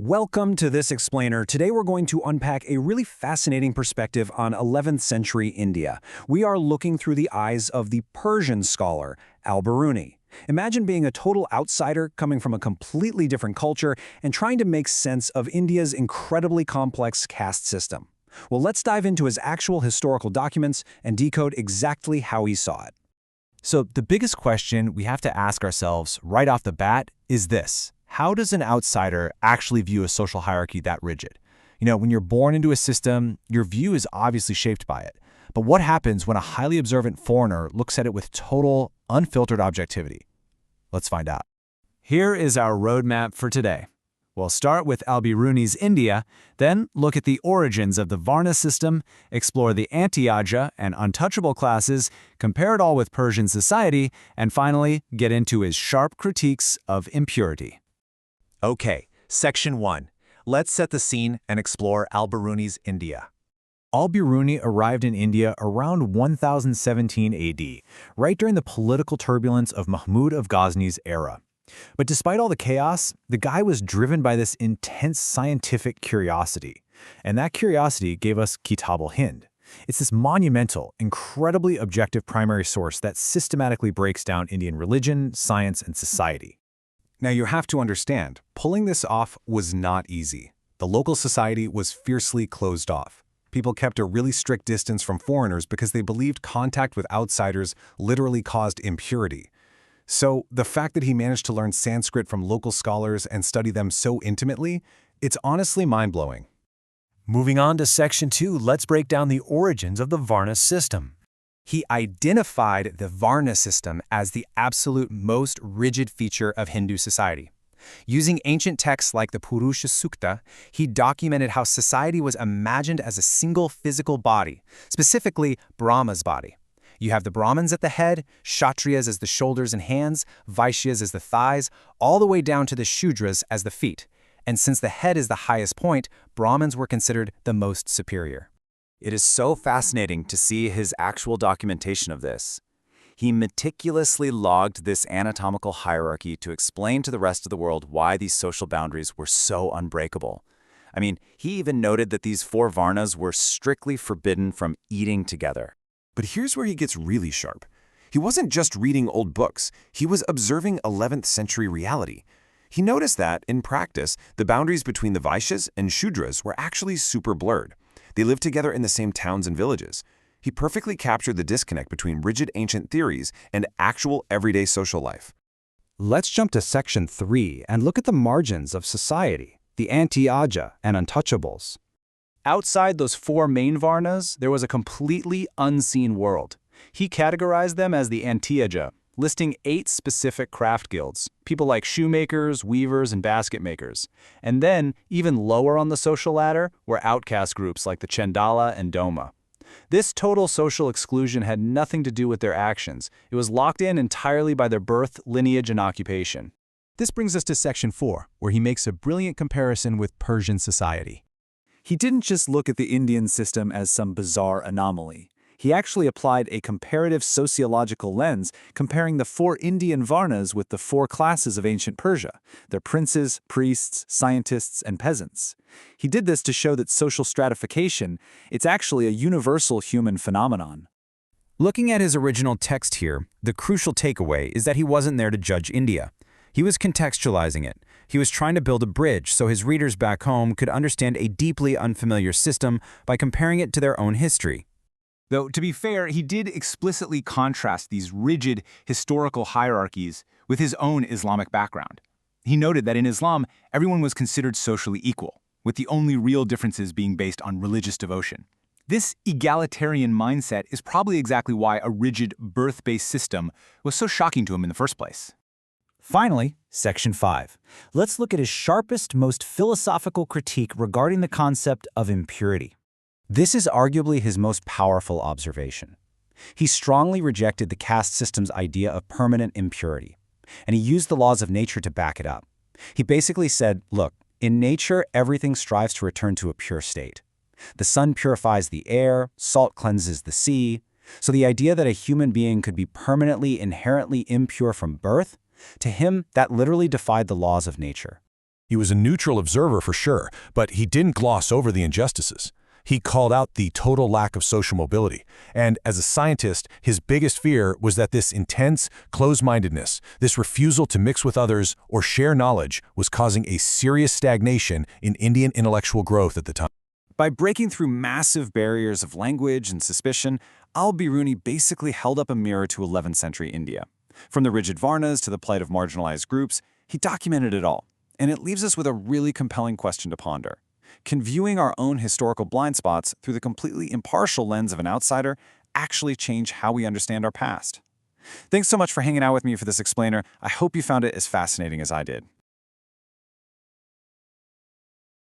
Welcome to this explainer. Today we're going to unpack a really fascinating perspective on 11th century India. We are looking through the eyes of the Persian scholar, Al-Biruni. Imagine being a total outsider coming from a completely different culture and trying to make sense of India's incredibly complex caste system. Well, let's dive into his actual historical documents and decode exactly how he saw it. So the biggest question we have to ask ourselves right off the bat is this. How does an outsider actually view a social hierarchy that rigid? When you're born into a system, your view is obviously shaped by it. But what happens when a highly observant foreigner looks at it with total, unfiltered objectivity? Let's find out. Here is our roadmap for today. We'll start with Al-Biruni's India, then look at the origins of the Varna system, explore the anti-Aja and untouchable classes, compare it all with Persian society, and finally get into his sharp critiques of impurity. Okay, Section 1. Let's set the scene and explore Al-Biruni's India. Al-Biruni arrived in India around 1017 AD, right during the political turbulence of Mahmud of Ghazni's era. But despite all the chaos, the guy was driven by this intense scientific curiosity. And that curiosity gave us Kitab al-Hind. It's this monumental, incredibly objective primary source that systematically breaks down Indian religion, science, and society. Now you have to understand, pulling this off was not easy. The local society was fiercely closed off. People kept a really strict distance from foreigners because they believed contact with outsiders literally caused impurity. So the fact that he managed to learn Sanskrit from local scholars and study them so intimately, it's honestly mind-blowing. Moving on to Section 2, let's break down the origins of the Varna system. He identified the Varna system as the absolute most rigid feature of Hindu society. Using ancient texts like the Purusha Sukta, he documented how society was imagined as a single physical body, specifically Brahma's body. You have the Brahmins at the head, Kshatriyas as the shoulders and hands, Vaishyas as the thighs, all the way down to the Shudras as the feet. And since the head is the highest point, Brahmins were considered the most superior. It is so fascinating to see his actual documentation of this. He meticulously logged this anatomical hierarchy to explain to the rest of the world why these social boundaries were so unbreakable. I mean, he even noted that these four Varnas were strictly forbidden from eating together. But here's where he gets really sharp. He wasn't just reading old books, he was observing 11th century reality. He noticed that, in practice, the boundaries between the Vaishyas and Shudras were actually super blurred. They lived together in the same towns and villages. He perfectly captured the disconnect between rigid ancient theories and actual everyday social life. Let's jump to Section 3 and look at the margins of society, the anti-Aja and untouchables. Outside those four main Varnas, there was a completely unseen world. He categorized them as the Anti-Aja, listing 8 specific craft guilds, people like shoemakers, weavers, and basket makers. And then, even lower on the social ladder, were outcast groups like the Chandala and Doma. This total social exclusion had nothing to do with their actions. It was locked in entirely by their birth, lineage, and occupation. This brings us to Section 4, where he makes a brilliant comparison with Persian society. He didn't just look at the Indian system as some bizarre anomaly. He actually applied a comparative sociological lens, comparing the 4 Indian Varnas with the 4 classes of ancient Persia, their princes, priests, scientists, and peasants. He did this to show that social stratification, it's actually a universal human phenomenon. Looking at his original text here, the crucial takeaway is that he wasn't there to judge India. He was contextualizing it. He was trying to build a bridge so his readers back home could understand a deeply unfamiliar system by comparing it to their own history. Though, to be fair, he did explicitly contrast these rigid historical hierarchies with his own Islamic background. He noted that in Islam, everyone was considered socially equal, with the only real differences being based on religious devotion. This egalitarian mindset is probably exactly why a rigid birth-based system was so shocking to him in the first place. Finally, Section 5. Let's look at his sharpest, most philosophical critique regarding the concept of impurity. This is arguably his most powerful observation. He strongly rejected the caste system's idea of permanent impurity, and he used the laws of nature to back it up. He basically said, look, in nature, everything strives to return to a pure state. The sun purifies the air, salt cleanses the sea, so the idea that a human being could be permanently, inherently impure from birth, to him, that literally defied the laws of nature. He was a neutral observer for sure, but he didn't gloss over the injustices. He called out the total lack of social mobility, and as a scientist, his biggest fear was that this intense closed-mindedness, this refusal to mix with others or share knowledge, was causing a serious stagnation in Indian intellectual growth at the time. By breaking through massive barriers of language and suspicion, Al-Biruni basically held up a mirror to 11th century India. From the rigid Varnas to the plight of marginalized groups, he documented it all. And it leaves us with a really compelling question to ponder. Can viewing our own historical blind spots through the completely impartial lens of an outsider actually change how we understand our past? Thanks so much for hanging out with me for this explainer. I hope you found it as fascinating as I did.